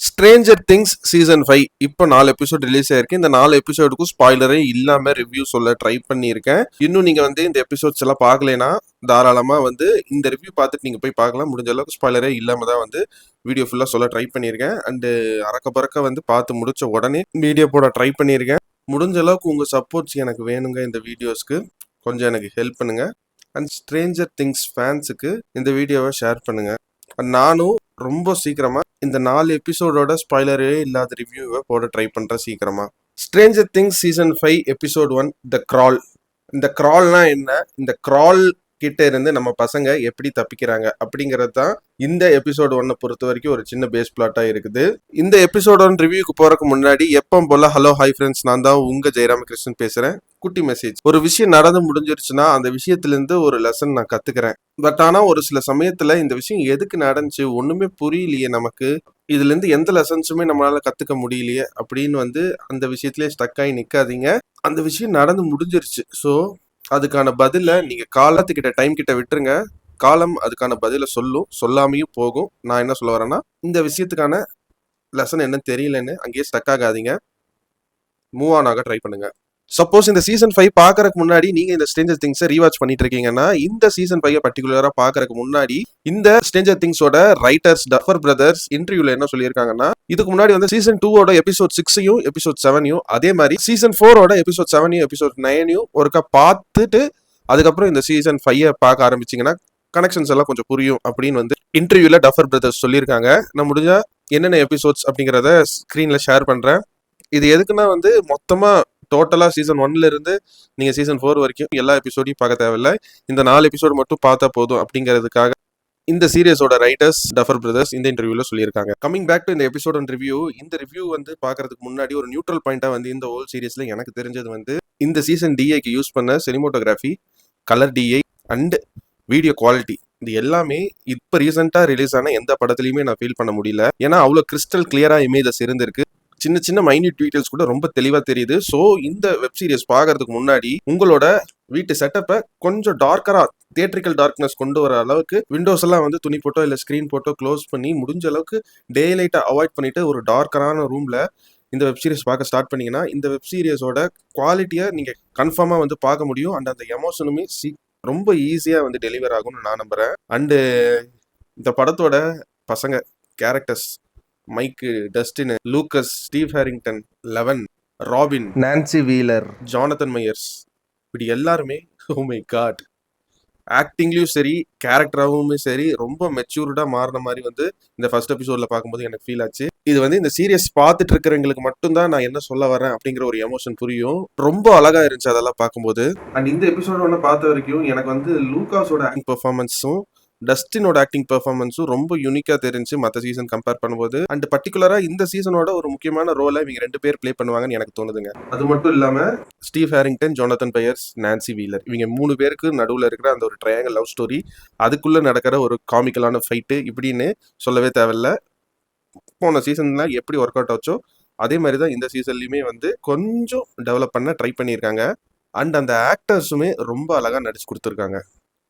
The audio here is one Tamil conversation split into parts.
ஸ்ட்ரேஞ்சர் திங்ஸ் சீசன் 5 இப்போ 4 எபிசோட் ரிலீஸ் ஆயிருக்கு. இந்த 4 எபிசோடுக்கும் ஸ்பாய்லரே இல்லாம ரிவ்யூ சொல்ல ட்ரை பண்ணியிருக்கேன். இன்னும் நீங்க வந்து இந்த எபிசோட்ஸ் எல்லாம் பார்க்கலைன்னா தாராளமா வந்து இந்த ரிவ்யூ பார்த்துட்டு நீங்க போய் பார்க்கலாம். முடிஞ்ச அளவுக்கு ஸ்பாய்லரே இல்லாம தான் வந்து வீடியோ ஃபுல்லா சொல்ல ட்ரை பண்ணியிருக்கேன். அண்டு அறக்க பறக்க வந்து பார்த்து முடிச்ச உடனே வீடியோ போட ட்ரை பண்ணியிருக்கேன். முடிஞ்ச அளவுக்கு உங்க சப்போர்ட்ஸ் எனக்கு வேணுங்க. இந்த வீடியோஸ்க்கு கொஞ்சம் எனக்கு ஹெல்ப் பண்ணுங்க. அண்ட் ஸ்ட்ரேஞ்சர் திங்ஸ் ஃபேன்ஸுக்கு இந்த வீடியோவை ஷேர் பண்ணுங்க. நானும் ரொம்ப சீக்கிரமா இந்த 4 எபிசோடோட ஸ்பாய்லரே இல்லாத ரிவ்யூவை போட ட்ரை பண்றேன் சீக்கிரமா. ஸ்ட்ரேஞ்சர் திங்ஸ் சீசன் 5 எபிசோட் 1 த கிரால். இந்த கிரால்னா என்ன, இந்த கிரால் கிட்ட இருந்து நம்ம பசங்க எப்படி தப்பிக்கிறாங்க அப்படிங்கிறது தான் இந்த எபிசோட் 1 பொறுத்த வரைக்கும் ஒரு சின்ன பேஸ் பிளாட்டா இருக்குது. இந்த எபிசோட் 1 ரிவ்யூக்கு போறதுக்கு முன்னாடி எப்பவும் போல ஹலோ ஹாய் ஃப்ரெண்ட்ஸ், நான் தான் உங்க ஜெயராமகிருஷ்ணன் பேசுறேன். குட்டி மெசேஜ். ஒரு விஷயம் நடந்து முடிஞ்சிருச்சுன்னா அந்த விஷயத்துல இருந்து ஒரு லெசன் நான் கத்துக்கிறேன். பட் ஆனா ஒரு சில சமயத்துல இந்த விஷயம் எதுக்கு நடந்துச்சு ஒண்ணுமே புரியலையே, நமக்கு இதுல இருந்து எந்த லெசன்ஸுமே நம்மளால கத்துக்க முடியலையே அப்படின்னு வந்து அந்த விஷயத்திலேயே ஸ்டக் ஆகி நிக்காதீங்க. அந்த விஷயம் நடந்து முடிஞ்சிருச்சு. ஸோ அதுக்கான பதில நீங்க காலத்துக்கிட்ட டைம் கிட்ட விட்டுருங்க. காலம் அதுக்கான பதில சொல்லும், சொல்லாமையும் போகும். நான் என்ன சொல்ல வரேன்னா, இந்த விஷயத்துக்கான லெசன் என்னன்னு தெரியலன்னு அங்கேயே ஸ்டக் ஆகாதீங்க. மூவ் ஆன் ஆக ட்ரை பண்ணுங்க. சப்போஸ் இந்த சீசன் 5 பாக்குறதுக்கு முன்னாடி நீங்க இந்த ஸ்ட்ரேஞ்சர் திங்ஸை ரீவாச் பண்ணிட்டு இருக்கீங்கன்னா, இந்த சீசன் 5 பர்டிகுலரா பாக்குறதுக்கு முன்னாடி இந்த ஸ்ட்ரேஞ்சர் திங்ஸோட ரைட்டர்ஸ் டஃபர் பிரதர்ஸ் இன்டர்வியூல என்ன சொல்லியிருக்காங்கன்னா, இதுக்கு முன்னாடி வந்து சீசன் 2ஓட எபிசோட் 6ஐயும் எபிசோட் 7ஐயும் அதே மாதிரி சீசன் 4ஓட எபிசோட் 7ஐயும் எபிசோட் 9ஐயும் ஒருக்கா பார்த்துட்டு அதுக்கப்புறம் இந்த சீசன் 5 பார்க்க ஆரம்பிச்சிங்கன்னா கனெக்ஷன்ஸ் எல்லாம் கொஞ்சம் புரியும் அப்படின்னு வந்து இன்டர்வியூல டஃபர் பிரதர்ஸ் சொல்லியிருக்காங்க. நான் முடிஞ்சா என்னென்ன எபிசோட்ஸ் அப்படிங்கிறத ஸ்க்ரீன்ல ஷேர் பண்றேன். இது எதுக்குன்னா வந்து மொத்தமா டோட்டலா சீசன் 1ல இருந்து நீங்க சீசன் 4 வரைக்கும் எல்லா எபிசோடையும் பார்க்க தேவையில்லை, இந்த 4 எபிசோடு மட்டும் பார்த்தா போதும் அப்படிங்கிறதுக்காக இந்த சீரியஸோட ரைட்டர்ஸ் டஃபர் பிரதர்ஸ் இந்த இன்டர்வியூல சொல்லியிருக்காங்க. கமிங் பேக் டு இந்த எபிசோட் அண்ட் ரிவ்யூ. இந்த ரிவ்யூ வந்து பார்க்கறதுக்கு முன்னாடி ஒரு நியூட்ரல் பாயிண்டா வந்து இந்த ஹோல் சீரியஸ்ல எனக்கு தெரிஞ்சது வந்து இந்த சீசன் டிஏக்கு யூஸ் பண்ண cinematography, colour DA and video quality, இது எல்லாமே இப்ப ரீசெண்டா ரிலீஸ் ஆன எந்த படத்துலயுமே நான் ஃபீல் பண்ண முடியல. ஏன்னா அவ்வளவு கிறிஸ்டல் கிளியரா இமேஜஸ் இருந்திருக்கு. சின்ன சின்ன மைன்யூட் டீடைல்ஸ் கூட ரொம்ப தெளிவா தெரியுது. ஸோ இந்த வெப் சீரிஸ் பார்க்கறதுக்கு முன்னாடி உங்களோட வீட்டு செட்டப்பை கொஞ்சம் டார்க்கரா, தியேட்ரிக்கல் டார்க்னஸ் கொண்டு வர அளவுக்கு விண்டோஸ் எல்லாம் வந்து துணி போட்டோ இல்லை ஸ்கிரீன் போட்டோ க்ளோஸ் பண்ணி முடிஞ்ச அளவுக்கு டே லைட்டை அவாய்ட் பண்ணிட்டு ஒரு டார்க்கரான ரூம்ல இந்த வெப் சீரிஸ் பார்க்க ஸ்டார்ட் பண்ணீங்கன்னா இந்த வெப் சீரிஸோட குவாலிட்டியை நீங்க கன்ஃபார்மா வந்து பார்க்க முடியும். அண்ட் அந்த எமோஷனுமே ரொம்ப ஈஸியா வந்து டெலிவர் ஆகும்னு நான் நம்புறேன். அண்டு இந்த படத்தோட பசங்க characters Mike, Dustin, Lucas, Steve Harrington, Eleven, Robin, Nancy Wheeler, Jonathan Myers, இப்படி எல்லாருமே ஓ மை காட், ஆக்டிங்லயும் சரி கேரக்டராகவும் சரி ரொம்ப மெச்சூர்டா மாறின மாதிரி வந்து இந்த ஃபர்ஸ்ட் எபிசோட்ல பார்க்கும்போது எனக்கு ஃபீல் ஆச்சு. இது வந்து இந்த சீரியஸ் பார்த்துட்டு இருக்கிறவங்களுக்கு மட்டும்தான் நான் என்ன சொல்ல வரேன் அப்படிங்கிற ஒரு எமோஷன் புரியும். ரொம்ப அழகா இருந்துச்சு அதெல்லாம் பார்க்கும்போது. அண்ட் இந்த எபிசோட ஒன்று பார்த்த வரைக்கும் எனக்கு வந்து லூகாஸோட ஆக்டிங் பெர்ஃபார்மன்ஸும் டஸ்டினோட ஆக்டிங் பெர்ஃபார்மன்ஸும் ரொம்ப யூனிக்கா தெரிஞ்சு மற்ற சீசன் கம்பேர் பண்ணும்போது. அண்ட் பர்டிகுலரா இந்த சீசனோட ஒரு முக்கியமான ரோலை இவங்க 2 பேர் பிளே பண்ணுவாங்கன்னு எனக்கு தோணுதுங்க. அது மட்டும் இல்லாம Steve Harrington, Jonathan buyers, Nancy wheeler, இவங்க 3 பேருக்கு நடுவில் இருக்கிற அந்த ஒரு ட்ரையாங்கல் லவ் ஸ்டோரி, அதுக்குள்ள நடக்கிற ஒரு காமிக்கலான ஃபைட்டு இப்படின்னு சொல்லவே தேவையில்ல. போன சீசன்ல எப்படி ஒர்க் அவுட் ஆச்சோ அதே மாதிரி தான் இந்த சீசன்லயுமே வந்து கொஞ்சம் டெவலப் பண்ண ட்ரை பண்ணியிருக்காங்க. அண்ட் அந்த ஆக்டர்ஸுமே ரொம்ப அழகா நடிச்சு கொடுத்துருக்காங்க.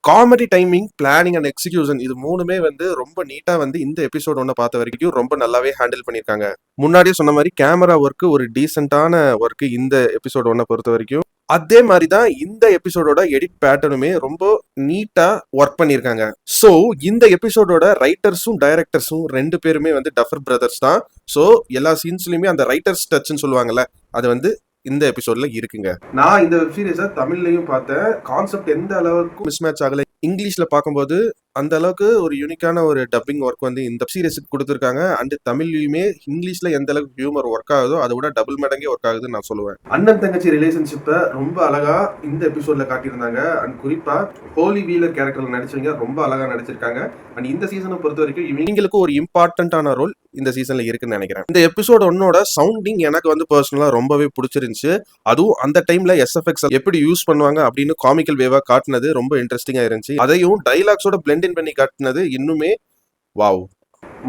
Comedy timing, planning and execution, இது 3மே வந்து ரொம்ப நீட்டா வந்து இந்த எபிசோட் 1 பார்த்த வரைக்கும் ரொம்ப நல்லாவே ஹேண்டில் பண்ணியிருக்காங்க. முன்னாடியே சொன்ன மாதிரி கேமரா ஒர்க் ஒரு டீசென்டான ஒர்க் இந்த எபிசோட் 1 பொறுத்த வரைக்கும். அதே மாதிரி தான் இந்த எபிசோடோட எடிட் பேட்டர்னுமே ரொம்ப நீட்டா ஒர்க் பண்ணியிருக்காங்க. ஸோ இந்த எபிசோடோட ரைட்டர்ஸும் டைரக்டர்ஸும் 2 பேருமே வந்து டஃபர் பிரதர்ஸ் தான். ஸோ எல்லா சீன்ஸ்லயுமே அந்த ரைட்டர்ஸ் டச்னு சொல்லுவாங்கல்ல, அது வந்து இந்த எபிசோட்ல இருக்குங்க. நான் இந்த வெப் சீரிஸை தமிழ்லையும் பார்த்தேன். கான்செப்ட் எந்த அளவுக்கு மிஸ் மேட்ச் ஆகல. இங்கிலீஷ்ல பார்க்கும்போது அந்த அளவுக்கு ஒரு யூனிக்கான ஒரு டப்பிங் ஒர்க் வந்து இந்த சீரிஸுக்கு கொடுத்துருக்காங்க. அண்ட் தமிழ்லையுமே இங்கிலீஷ்ல எந்த அளவுக்கு ஹியூமர் ஒர்க் ஆகுதோ அதை விட டபுள் மடங்கே ஒர்க் ஆகுதுன்னு நான் சொல்லுவேன். அண்ணன் தங்கச்சி ரிலேஷன்ஷிப்பை ரொம்ப அழகா இந்த எபிசோட்ல காட்டியிருந்தாங்க. அண்ட் குறிப்பா ஹோலி வீலர் கேரக்டர்ல நடிச்சவங்க ரொம்ப அழகா நடிச்சிருக்காங்க. அண்ட் இந்த சீசனை பொறுத்த வரைக்கும் இவங்களுக்கு ஒரு இம்பார்ட்டன்டான ரோல் இந்த சீசன்ல இருக்குன்னு நினைக்கிறேன். இந்த எபிசோட் 1ஓட சவுண்டிங் எனக்கு வந்து பர்சனலா ரொம்பவே பிடிச்சிருந்துச்சு. அதுவும் அந்த டைம்ல எஸ்எஃப்எக்ஸ் எப்படி யூஸ் பண்ணுவாங்க அப்படின்னு காமிக்கல் வேவா காட்டினது ரொம்ப இன்ட்ரெஸ்டிங்கா இருந்துச்சு. அதையும் டைலாக்ஸோட பிளெண்ட் பண்ணி காட்டினது இன்னுமே வாவ்.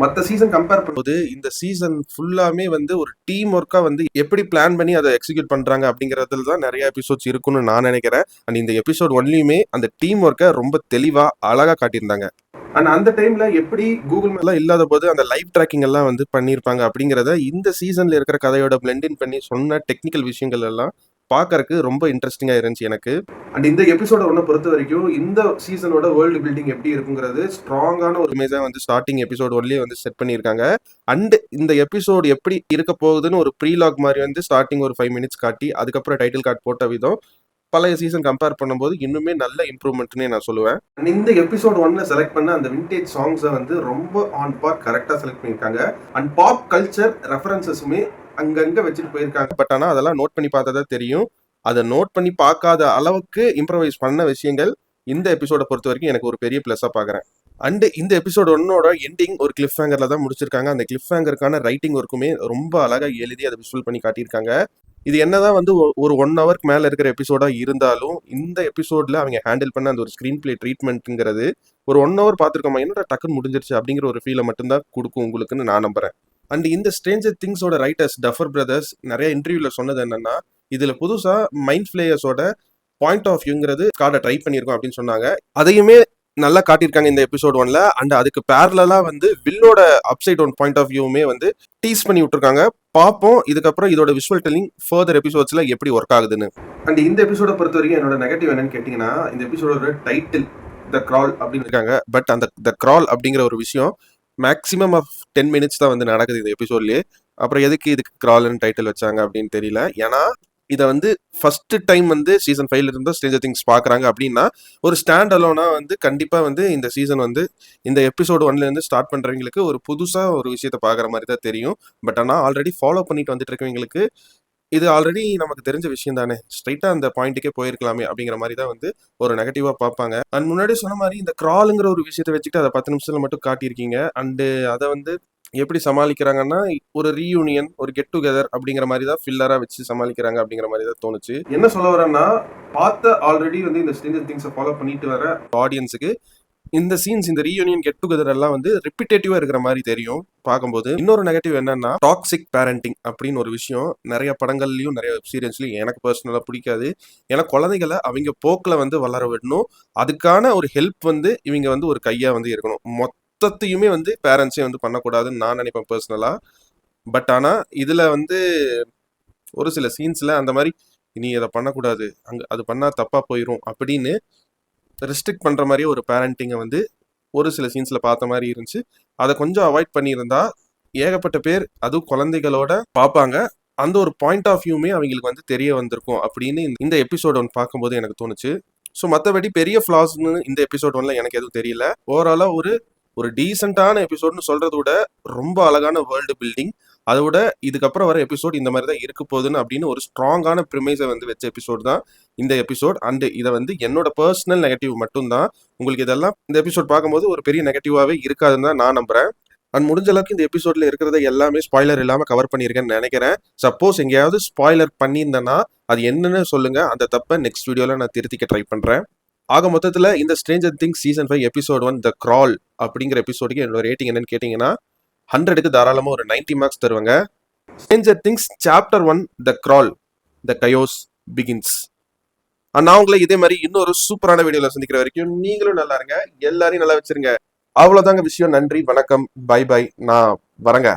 மற்ற சீசன் கம்பேர் பண்ணும்போது இந்த சீசன் ஃபுல்லாமே வந்து ஒரு டீம் ஒர்க்கா வந்து எப்படி பிளான் பண்ணி அதை எக்ஸிக்யூட் பண்றாங்க அப்படிங்கறதுல தான் நிறைய எபிசோட்ஸ் இருக்குன்னு நான் நினைக்கிறேன். அண்ட் இந்த எபிசோட் 1லயுமே அந்த டீம் ஒர்க்கை ரொம்ப தெளிவா அழகா காட்டியிருந்தாங்க. அண்ட் அந்த டைம்ல எப்படி கூகுள் மேப்லாம் இல்லாத போது அந்த லைவ் ட்ராக்கிங் எல்லாம் வந்து பண்ணியிருப்பாங்க அப்படிங்கிறத இந்த சீசன்ல இருக்கிற கதையோட பிளெண்டின் பண்ணி சொன்ன டெக்னிக்கல் விஷயங்கள் எல்லாம் பார்க்கறக்கு ரொம்ப இன்ட்ரெஸ்டிங்கா இருந்துச்சு எனக்கு. அண்ட் இந்த எபிசோட ஒன்ன பொறுத்த வரைக்கும் இந்த சீசனோட வேர்ல்டு பில்டிங் எப்படி இருக்குங்கிறது ஸ்ட்ராங்கான ஒரு இமேஜா வந்து ஸ்டார்டிங் எபிசோட் ஒன்லயே வந்து செட் பண்ணியிருக்காங்க. அண்ட் இந்த எபிசோடு எப்படி இருக்க போகுதுன்னு ஒரு ப்ரீலாக் மாதிரி வந்து ஸ்டார்டிங் ஒரு 5 மினிட்ஸ் காட்டி அதுக்கப்புறம் டைட்டில் கார்டு போட்ட விதம் பழைய சீசன் கம்பேர் பண்ணும்போது இன்னுமே நல்ல இம்ப்ரூவ்மெண்ட்னே நான் சொல்லுவேன். இந்த எபிசோட் ஒன்ல செலக்ட் பண்ண அந்த விண்டேஜ் சாங்ஸை வந்து ரொம்ப ஆன் பார் கரெக்டா செலக்ட் பண்ணியிருக்காங்க. அண்ட் பாப் கல்ச்சர் ரெஃபரன்சஸுமே அங்கங்க வச்சுட்டு போயிருக்காங்க. பட் ஆனால் அதெல்லாம் நோட் பண்ணி பார்த்ததா தெரியும். அதை நோட் பண்ணி பார்க்காத அளவுக்கு இம்ப்ரவைஸ் பண்ண விஷயங்கள் இந்த எபிசோட பொறுத்த வரைக்கும் எனக்கு ஒரு பெரிய பிளஸ்ஸா பார்க்குறேன். அண்ட் இந்த எபிசோட் ஒன்னோட எண்டிங் ஒரு கிளிஃப் ஹேங்கர்ல தான் முடிச்சிருக்காங்க. அந்த கிளிஃப் ஹேங்கருக்கான ரைட்டிங் ஒர்க்குமே ரொம்ப அழகா எழுதி அதை விஷுவல் பண்ணி காட்டியிருக்காங்க. இது என்னதான் வந்து ஒரு 1 ஹவருக்கு மேல இருக்கிற எபிசோடா இருந்தாலும் இந்த எபிசோட்ல அவங்க ஹேண்டில் பண்ண அந்த ஒரு ஸ்கிரீன் பிளே ட்ரீட்மெண்ட்ங்கிறது ஒரு 1 ஹவர் பார்த்துருக்கோமா என்னடா டக்குன்னு முடிஞ்சிருச்சு அப்படிங்கிற ஒரு ஃபீலை மட்டும்தான் கொடுக்கும் உங்களுக்குன்னு நான் நம்புறேன். அண்ட் இந்த ஸ்ட்ரேஞ்சர் திங்ஸோட ரைட்டர்ஸ் டஃபர் பிரதர்ஸ் நிறைய இன்டர்வியூல சொன்னது என்னன்னா இதுல புதுசா மைண்ட் ஃபிளேயர்ஸோட பாயிண்ட் ஆஃப் வியூங்கிறது கார்டை ட்ரை பண்ணியிருக்கோம் அப்படின்னு சொன்னாங்க. அதையுமே நல்லா காட்டியிருக்காங்க இந்த எபிசோட் ஒன்ல. அண்ட் அதுக்கு பேரலா வந்து வில்லோட அப்சைட் ஒன் பாயிண்ட் ஆஃப் வியூமே வந்து டீஸ் பண்ணி விட்டுருக்காங்க. பார்ப்போம் இதுக்கப்புறம் இதோட விஷுவல் டெல்லிங் ஃபர்தர் எபிசோட்ஸ்ல எப்படி ஒர்க் ஆகுதுன்னு. அண்ட் இந்த எபிசோட பொறுத்த வரைக்கும் என்னோட நெகட்டிவ் என்னன்னு கேட்டீங்கன்னா இந்த எபிசோட டைட்டில் த கிரால் அப்படின்னு இருக்காங்க. பட் அந்த த கிரால் அப்படிங்கிற ஒரு விஷயம் மேக்ஸிமம் ஆஃப் 10 மினிட்ஸ் தான் வந்து நடக்குது இந்த எபிசோட்லயே. அப்புறம் எதுக்கு இதுக்கு கிரால்னு டைட்டில் வச்சாங்க அப்படின்னு தெரியல. ஏன்னா இதை வந்து ஃபர்ஸ்ட் டைம் வந்து சீசன் 5ல இருந்தா ஸ்ட்ரேஞ்சர் திங்ஸ் பாக்குறாங்க அப்படின்னா ஒரு ஸ்டாண்ட் அலோனா வந்து கண்டிப்பா வந்து இந்த சீசன் வந்து இந்த எபிசோடு 1ல இருந்து ஸ்டார்ட் பண்றவங்களுக்கு ஒரு புதுசா ஒரு விஷயத்த பாக்குற மாதிரி தான் தெரியும். பட் ஆனா ஆல்ரெடி ஃபாலோ பண்ணிட்டு வந்துட்டு இருக்கவங்களுக்கு இது ஆல்ரெடி நமக்கு தெரிஞ்ச விஷயம் தானே, ஸ்ட்ரைட்டா அந்த பாயிண்ட்டுக்கே போயிருக்கலாமே அப்படிங்கிற மாதிரி தான் வந்து ஒரு நெகட்டிவா பார்ப்பாங்க. அண்ட் முன்னாடி சொன்ன மாதிரி இந்த கிராலுங்கிற ஒரு விஷயத்தை வச்சுட்டு அதை 10 நிமிஷத்துல மட்டும் காட்டியிருக்கீங்க. அண்டு அதை வந்து எப்படி சமாளிக்கிறாங்கன்னா ஒரு ரீயூனியன் ஒரு கெட் டுகெதர் அப்படிங்கிற மாதிரி தான் ஃபில்லரா வச்சு சமாளிக்கிறாங்க அப்படிங்கிற மாதிரி தான் தோணுச்சு. என்ன சொல்ல வரேன்னா பார்த்த ஆல்ரெடி வந்து இந்த ஸ்ட்ரேஞ்சர் திங்ஸை ஃபாலோ பண்ணிட்டு வர ஆடியன்ஸுக்கு இந்த சீன்ஸ் இந்த ரீயூனியன் கெட் டுகெதர் எல்லாம் வந்து ரிப்பிட்டேட்டிவா இருக்கிற மாதிரி தெரியும் பார்க்கும்போது. இன்னொரு நெகட்டிவ் என்னன்னா டாக்ஸிக் பேரண்டிங் அப்படின்னு ஒரு விஷயம் நிறைய படங்கள்லயும் நிறைய வெப் சீரிஸ்லயும் எனக்கு பர்சனலா பிடிக்காது. ஏன்னா குழந்தைகளை அவங்க போக்குல வந்து வளர விடணும். அதுக்கான ஒரு ஹெல்ப் வந்து இவங்க வந்து ஒரு கையா வந்து இருக்கணும். மொத்தத்தையுமே வந்து பேரண்ட்ஸே வந்து பண்ணக்கூடாதுன்னு நான் நினைப்பேன் பர்சனலா. பட் ஆனா இதுல வந்து ஒரு சில சீன்ஸ்ல அந்த மாதிரி நீ அதை பண்ணக்கூடாது அங்க அது பண்ணா தப்பா போயிரும் அப்படின்னு ரெஸ்ட்ரிக்ட் பண்ற மாதிரியே ஒரு பேரண்டிங்கை வந்து ஒரு சில சீன்ஸ்ல பார்த்த மாதிரி இருந்துச்சு. அதை கொஞ்சம் அவாய்ட் பண்ணியிருந்தா ஏகப்பட்ட பேர் அதுவும் குழந்தைகளோட பார்ப்பாங்க. அந்த ஒரு பாயிண்ட் ஆஃப் வியூமே அவங்களுக்கு வந்து தெரிய வந்திருக்கும் அப்படின்னு இந்த எபிசோட் ஒன்று பார்க்கும்போது எனக்கு தோணுச்சு. ஸோ மற்றபடி பெரிய ஃபிளாஸ்னு இந்த எபிசோட் ஒன்ல எனக்கு எதுவும் தெரியல. ஓவராலா ஒரு ஒரு டீசென்டான எபிசோட்னு சொல்றத விட ரொம்ப அழகான வேர்ல்டு பில்டிங். அதை விட இதுக்கப்புறம் வர எபிசோட் இந்த மாதிரி தான் இருக்க போகுதுன்னு அப்படின்னு ஒரு ஸ்ட்ராங்கான ப்ரிமைஸை வந்து வச்ச எபிசோட் தான் இந்த எபிசோட். அண்ட் இதை வந்து என்னோட பர்சனல் நெகட்டிவ் மட்டும்தான். உங்களுக்கு இதெல்லாம் இந்த எபிசோட் பார்க்கும்போது ஒரு பெரிய நெகட்டிவாவே இருக்காதுன்னு தான் நான் நம்புறேன். அண்ட் முடிஞ்ச அளவுக்கு இந்த எபிசோட்ல இருக்கிறத எல்லாமே ஸ்பாய்லர் இல்லாம கவர் பண்ணியிருக்கேன்னு நினைக்கிறேன். சப்போஸ் எங்கேயாவது ஸ்பாய்லர் பண்ணியிருந்தேன்னா அது என்னன்னு சொல்லுங்க. அந்த தப்பை நெக்ஸ்ட் வீடியோல நான் திருத்திக்க ட்ரை பண்றேன். ஆக மொத்தத்துல இந்த ஸ்ட்ரேஞ்சர் திங்ஸ் சீசன் 5 எபிசோட் 1 த கிரால் அப்படிங்கிற எபிசோடுக்கு என்னோட ரேட்டிங் என்னன்னு கேட்டீங்கன்னா 100க்கு தாராளமா ஒரு 90 மார்க்ஸ் தருவாங்க. ஸ்ட்ரேஞ்சர் திங்ஸ் சாப்டர் 1 த கிரால் த கயோஸ் பிகின்ஸ். நான் உங்களை இதே மாதிரி இன்னொரு சூப்பரான வீடியோல சந்திக்கிற வரைக்கும் நீங்களும் நல்லா இருங்க, எல்லாரையும் நல்லா வச்சிருங்க. அவ்வளவுதாங்க விஷயம். நன்றி, வணக்கம், பை பை. நான் வரேங்க.